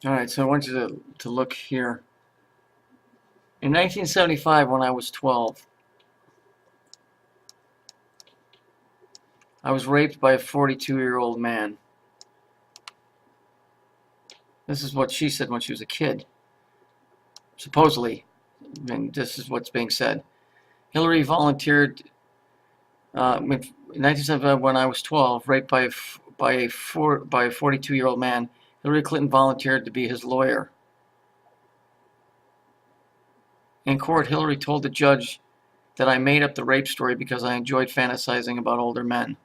All right, so I want you to look here. In 1975, when I was 12, I was raped by a 42-year-old man. This is what she said when she was a kid. Supposedly, I mean, this is what's being said. Hillary volunteered in 1975 when I was 12, raped by a 42-year-old man. Hillary Clinton volunteered to be his lawyer. In court, Hillary told the judge that I made up the rape story because I enjoyed fantasizing about older men.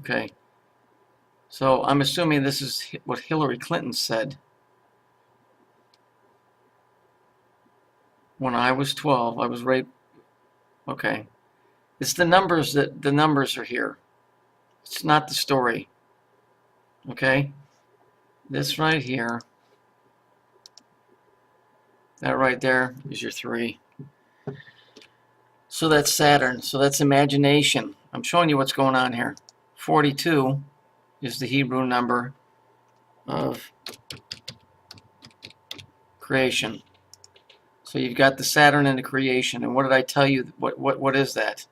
Okay, so I'm assuming this is what Hillary Clinton said. When I was 12, I was raped. Okay, it's the numbers the numbers are here. It's not the story. Okay, this right here, that right there is your 3. So that's Saturn. So that's imagination. I'm showing you what's going on here. 42 is the Hebrew number of creation. So you've got the Saturn and the creation. And what did I tell you? What is that?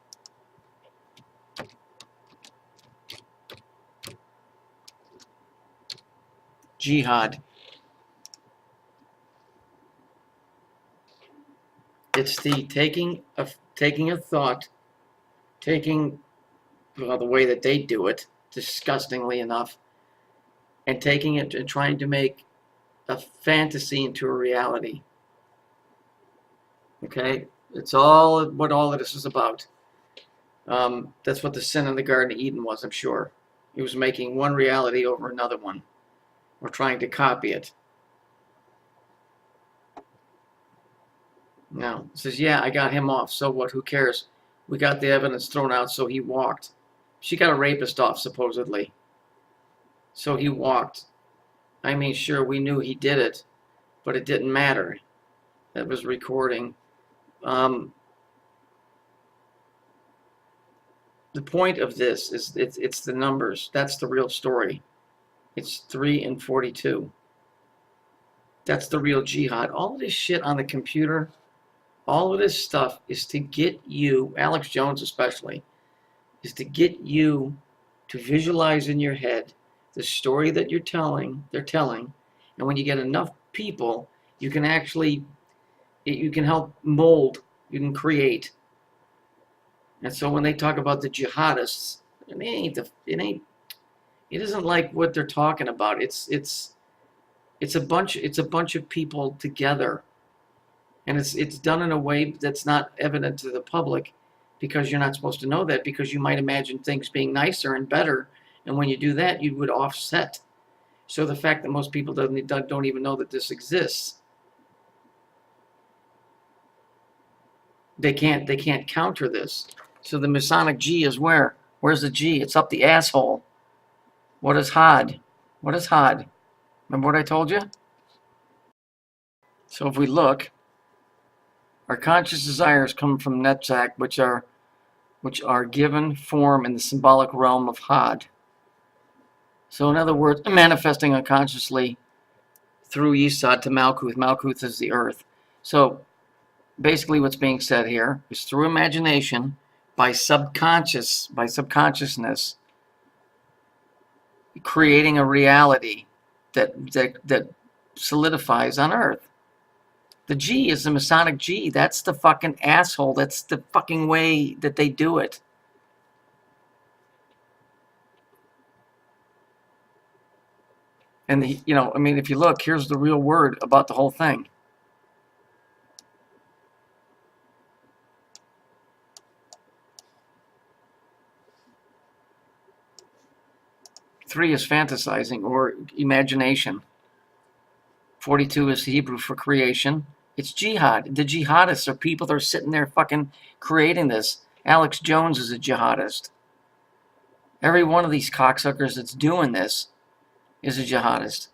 Jihad. It's the taking a thought, well, the way that they do it, disgustingly enough, and taking it and trying to make a fantasy into a reality. Okay, it's all what all of this is about. That's what the sin in the Garden of Eden was, I'm sure. He was making one reality over another one, or trying to copy it. Now, it says, yeah, I got him off, so what, who cares? We got the evidence thrown out, so he walked. She got a rapist off, supposedly. So he walked. I mean, sure, we knew he did it, but it didn't matter. That was recording. The point of this is it's the numbers. That's the real story. It's 3 and 42. That's the real jihad. All of this shit on the computer, all of this stuff is to get you, Alex Jones especially, is to get you to visualize in your head the story that they're telling. And when you get enough people, you can actually, you can help mold, you can create. And so when they talk about the jihadists, it isn't like what they're talking about. It's a bunch of people together. And it's done in a way that's not evident to the public, because you're not supposed to know that, because you might imagine things being nicer and better, and when you do that, you would offset. So the fact that most people don't even know that this exists, they can't counter this. So the Masonic G is where? Where's the G? It's up the asshole. What is Had? What is Had? Remember what I told you? So if we look, our conscious desires come from Netzach, which are given form in the symbolic realm of Had. So in other words, manifesting unconsciously through Yesod to Malkuth. Malkuth is the earth. So basically what's being said here is through imagination, by subconsciousness, creating a reality that solidifies on earth. The G is the Masonic G. That's the fucking asshole. That's the fucking way that they do it. And I mean, if you look, here's the real word about the whole thing. Three is fantasizing or imagination. 42 is Hebrew for creation. It's jihad. The jihadists are people that are sitting there fucking creating this. Alex Jones is a jihadist. Every one of these cocksuckers that's doing this is a jihadist.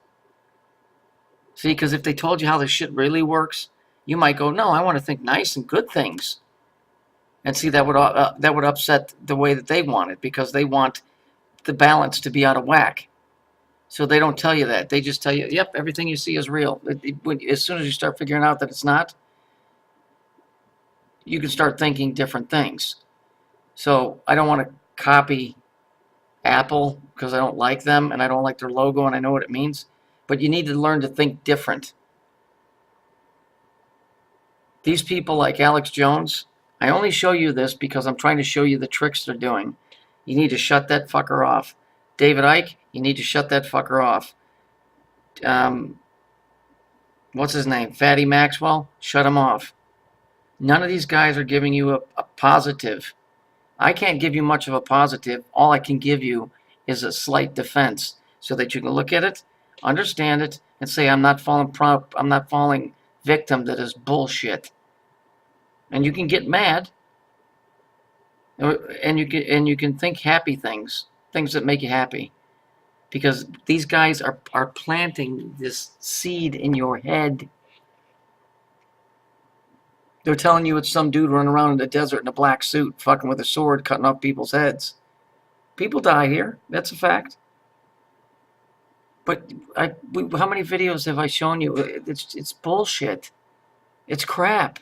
See, because if they told you how this shit really works, you might go, no, I want to think nice and good things. And see, that would upset the way that they want it, because they want the balance to be out of whack. So they don't tell you that. They just tell you, yep, everything you see is real. As soon as you start figuring out that it's not, you can start thinking different things. So I don't want to copy Apple because I don't like them and I don't like their logo and I know what it means. But you need to learn to think different. These people like Alex Jones, I only show you this because I'm trying to show you the tricks they're doing. You need to shut that fucker off. David Icke, you need to shut that fucker off. What's his name? Fatty Maxwell, shut him off. None of these guys are giving you a positive. I can't give you much of a positive. All I can give you is a slight defense so that you can look at it, understand it, and say, I'm not falling victim to this bullshit. And you can get mad, and you can think happy things that make you happy, because these guys are planting this seed in your head. They're telling you it's some dude running around in the desert in a black suit, fucking with a sword, cutting off people's heads. People die here. That's a fact. But how many videos have I shown you? It's bullshit. It's crap.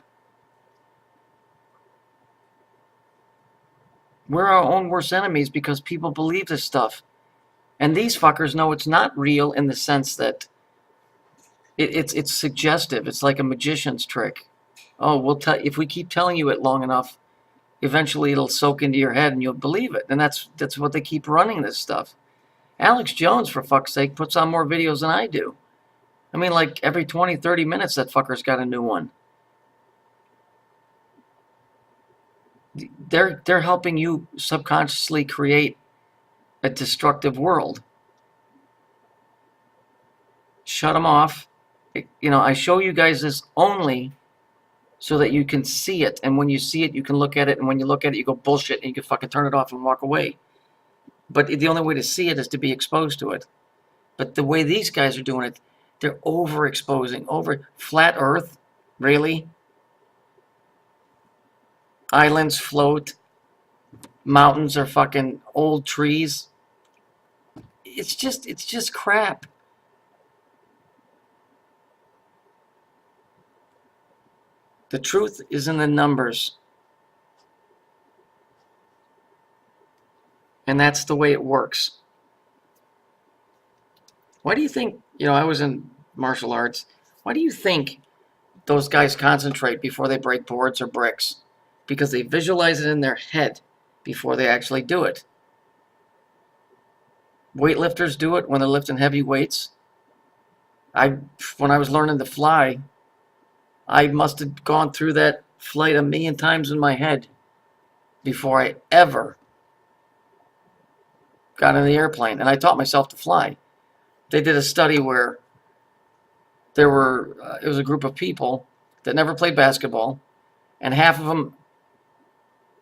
We're our own worst enemies because people believe this stuff. And these fuckers know it's not real in the sense that it's suggestive. It's like a magician's trick. Oh, if we keep telling you it long enough, eventually it'll soak into your head and you'll believe it. And that's what they keep running this stuff. Alex Jones, for fuck's sake, puts on more videos than I do. I mean, like every 20, 30 minutes, that fucker's got a new one. They're helping you subconsciously create a destructive world. Shut them off. I show you guys this only so that you can see it. And when you see it, you can look at it. And when you look at it, you go, bullshit, and you can fucking turn it off and walk away. But the only way to see it is to be exposed to it. But the way these guys are doing it, they're overexposing. Flat Earth, really? Islands float. Mountains are fucking old trees. It's just crap. The truth is in the numbers. And that's the way it works. Why do you think, I was in martial arts. Why do you think those guys concentrate before they break boards or bricks? Because they visualize it in their head before they actually do it. Weightlifters do it when they're lifting heavy weights. When I was learning to fly, I must have gone through that flight 1,000,000 times in my head before I ever got in the airplane. And I taught myself to fly. They did a study where it was a group of people that never played basketball, and half of them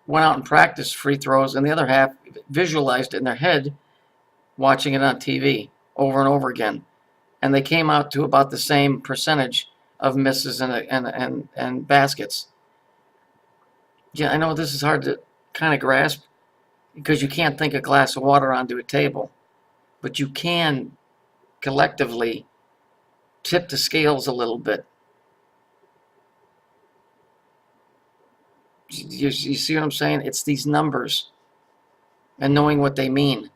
went out and practiced free throws, and the other half visualized it in their head, watching it on TV over and over again. And they came out to about the same percentage of misses and baskets. Yeah, I know this is hard to kind of grasp because you can't think a glass of water onto a table, but you can collectively tip the scales a little bit. You see what I'm saying? It's these numbers and knowing what they mean.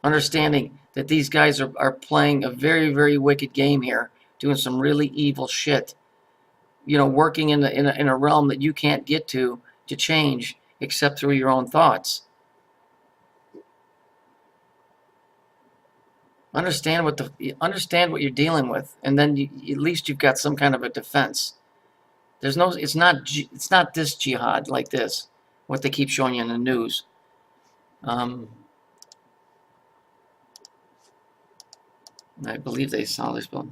Understanding that these guys are playing a very, very wicked game here, doing some really evil shit. Working in a realm that you can't get to change except through your own thoughts. Understand what you're dealing with, and then at least you've got some kind of a defense. It's not this jihad like this, what they keep showing you in the news. I believe they saw this one.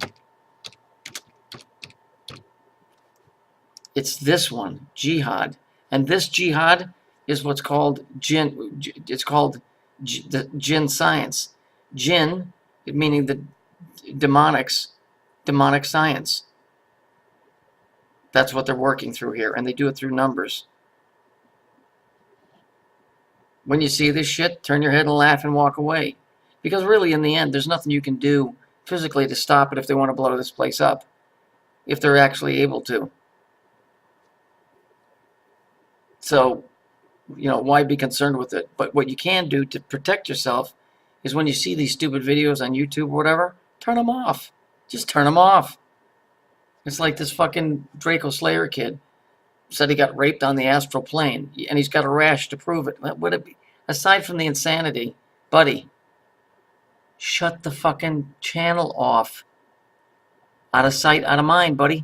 It's this one, jihad, and this jihad is what's called jinn. It's called the jinn science. Jinn, meaning the demonic science. That's what they're working through here, and they do it through numbers. When you see this shit, turn your head and laugh and walk away. Because really, in the end, there's nothing you can do physically to stop it if they want to blow this place up. If they're actually able to. So, why be concerned with it? But what you can do to protect yourself is when you see these stupid videos on YouTube or whatever, turn them off. Just turn them off. It's like this fucking Draco Slayer kid said he got raped on the astral plane, and he's got a rash to prove it. Would it be, aside from the insanity, buddy, shut the fucking channel off. Out of sight, out of mind, buddy.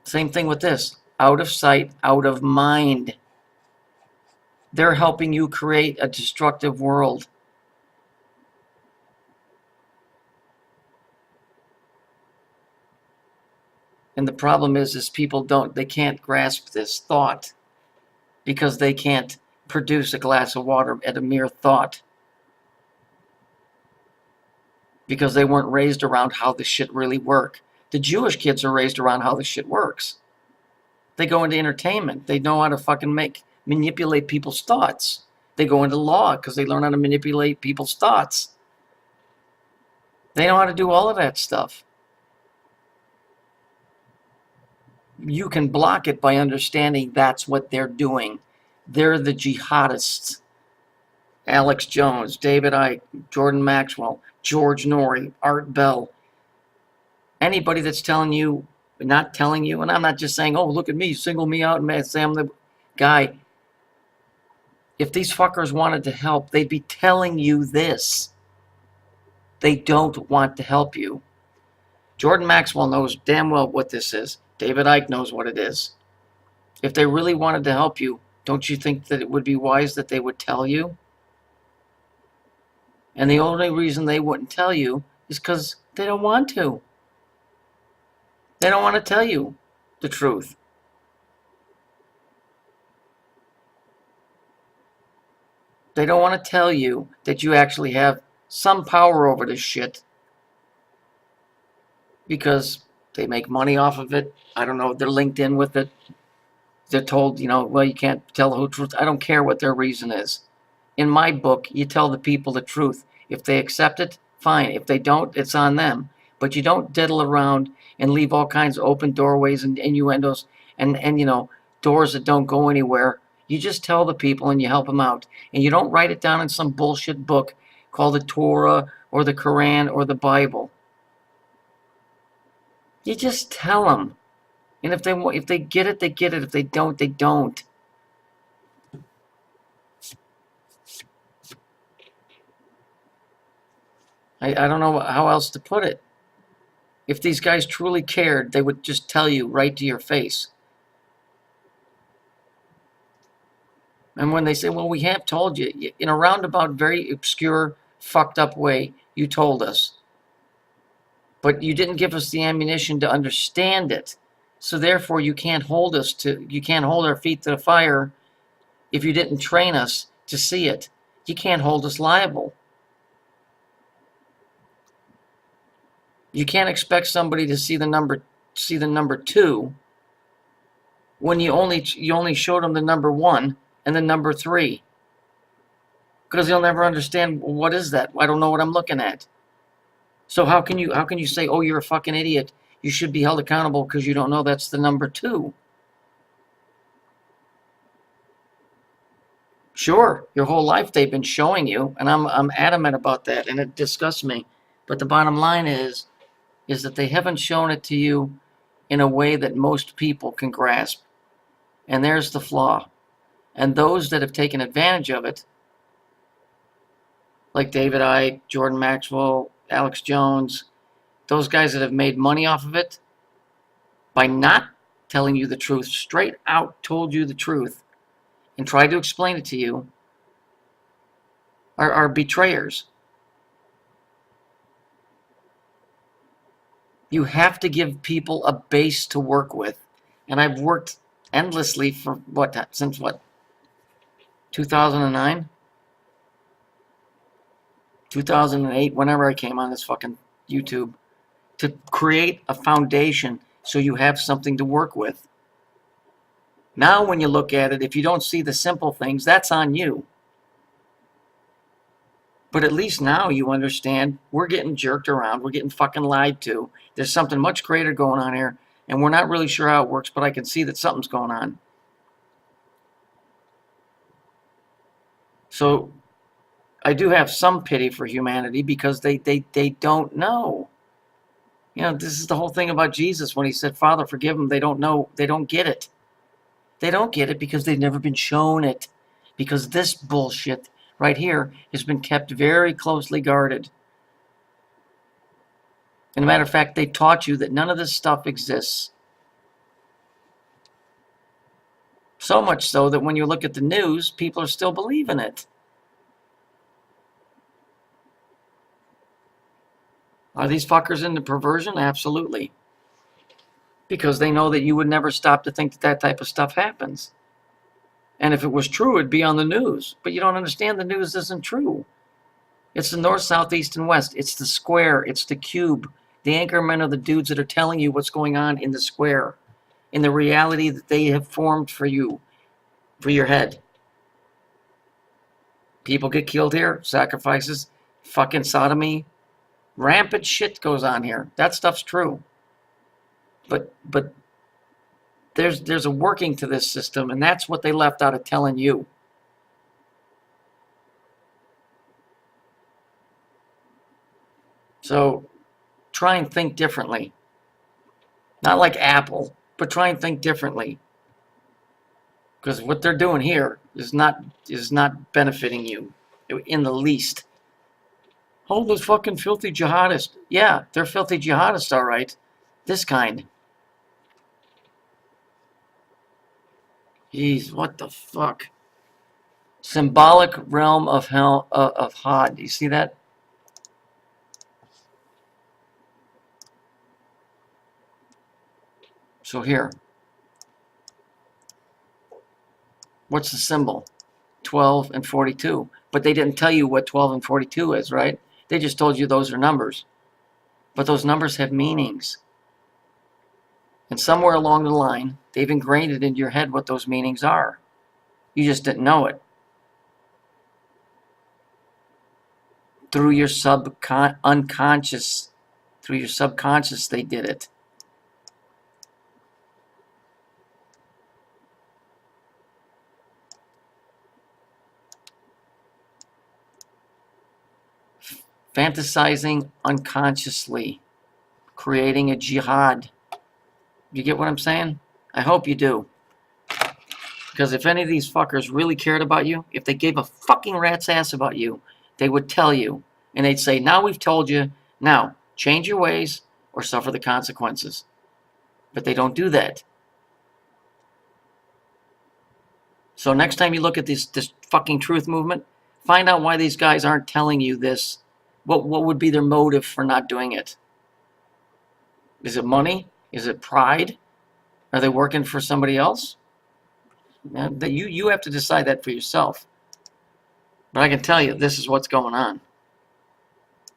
Same thing with this. Out of sight, out of mind. They're helping you create a destructive world. And the problem is people they can't grasp this thought because they can't produce a glass of water at a mere thought. Because they weren't raised around how this shit really work. The Jewish kids are raised around how this shit works. They go into entertainment. They know how to fucking manipulate people's thoughts. They go into law because they learn how to manipulate people's thoughts. They know how to do all of that stuff. You can block it by understanding that's what they're doing. They're the jihadists. Alex Jones, David Icke, Jordan Maxwell, George Norrie, Art Bell. Anybody that's telling you, not telling you, and I'm not just saying, oh, look at me, single me out and say I'm the guy. If these fuckers wanted to help, they'd be telling you this. They don't want to help you. Jordan Maxwell knows damn well what this is. David Icke knows what it is. If they really wanted to help you, don't you think that it would be wise that they would tell you? And the only reason they wouldn't tell you is because they don't want to. They don't want to tell you the truth. They don't want to tell you that you actually have some power over this shit because they make money off of it. I don't know, they're linked in with it. They're told, well, you can't tell the whole truth. I don't care what their reason is. In my book, you tell the people the truth. If they accept it, fine. If they don't, it's on them. But you don't diddle around and leave all kinds of open doorways and innuendos and doors that don't go anywhere. You just tell the people and you help them out. And you don't write it down in some bullshit book called the Torah or the Quran or the Bible. You just tell them. And if they get it, they get it. If they don't, they don't. I don't know how else to put it. If these guys truly cared, they would just tell you right to your face. And when they say, well, we have told you, in a roundabout, very obscure, fucked up way, you told us. But you didn't give us the ammunition to understand it. So therefore, you can't hold our feet to the fire if you didn't train us to see it. You can't hold us liable. You can't expect somebody to see the number 2 when you only showed them the number 1 and the number 3. Because they'll never understand, what is that? I don't know what I'm looking at. So how can you say, oh, you're a fucking idiot? You should be held accountable because you don't know that's the number 2. Sure, your whole life they've been showing you, and I'm adamant about that, and it disgusts me. But the bottom line is that they haven't shown it to you in a way that most people can grasp. And there's the flaw. And those that have taken advantage of it, like David Icke, Jordan Maxwell, Alex Jones, those guys that have made money off of it, by not telling you the truth, straight out told you the truth, and tried to explain it to you, are betrayers. You have to give people a base to work with. And I've worked endlessly for since 2009? 2008, whenever I came on this fucking YouTube, to create a foundation so you have something to work with. Now when you look at it, if you don't see the simple things, that's on you. But at least now you understand we're getting jerked around. We're getting fucking lied to. There's something much greater going on here, and we're not really sure how it works, but I can see that something's going on. So I do have some pity for humanity because they don't know. You know, this is the whole thing about Jesus when he said, Father, forgive them. They don't know. They don't get it. They don't get it because they've never been shown it. Because this bullshit right here has been kept very closely guarded. And a matter of fact, they taught you that none of this stuff exists. So much so that when you look at the news, people are still believing it. Are these fuckers into perversion? Absolutely. Because they know that you would never stop to think that that type of stuff happens. And if it was true, it'd be on the news. But you don't understand the news isn't true. It's the north, south, east, and west. It's the square. It's the cube. The anchormen are the dudes that are telling you what's going on in the square, in the reality that they have formed for you, for your head. People get killed here, sacrifices, fucking sodomy, rampant shit goes on here. That stuff's true. But there's a working to this system, and that's what they left out of telling you. So try and think differently. Not like Apple, but try and think differently. Because what they're doing here is not benefiting you in the least. Oh, those fucking filthy jihadists. Yeah, they're filthy jihadists, all right. This kind. Jeez, what the fuck? Symbolic realm of hell of Hod. You see that? So here. What's the symbol? 12 and 42. But they didn't tell you what 12 and 42 is, right? They just told you those are numbers. But those numbers have meanings. And somewhere along the line, they've ingrained it into your head what those meanings are. You just didn't know it. Through your unconscious, through your subconscious, they did it. Fantasizing unconsciously, creating a jihad. You get what I'm saying? I hope you do. Because if any of these fuckers really cared about you, if they gave a fucking rat's ass about you, they would tell you. And they'd say, now we've told you, now change your ways or suffer the consequences. But they don't do that. So next time you look at this fucking truth movement, find out why these guys aren't telling you this. What would be their motive for not doing it? Is it money? Is it pride? Are they working for somebody else? You have to decide that for yourself. But I can tell you, this is what's going on.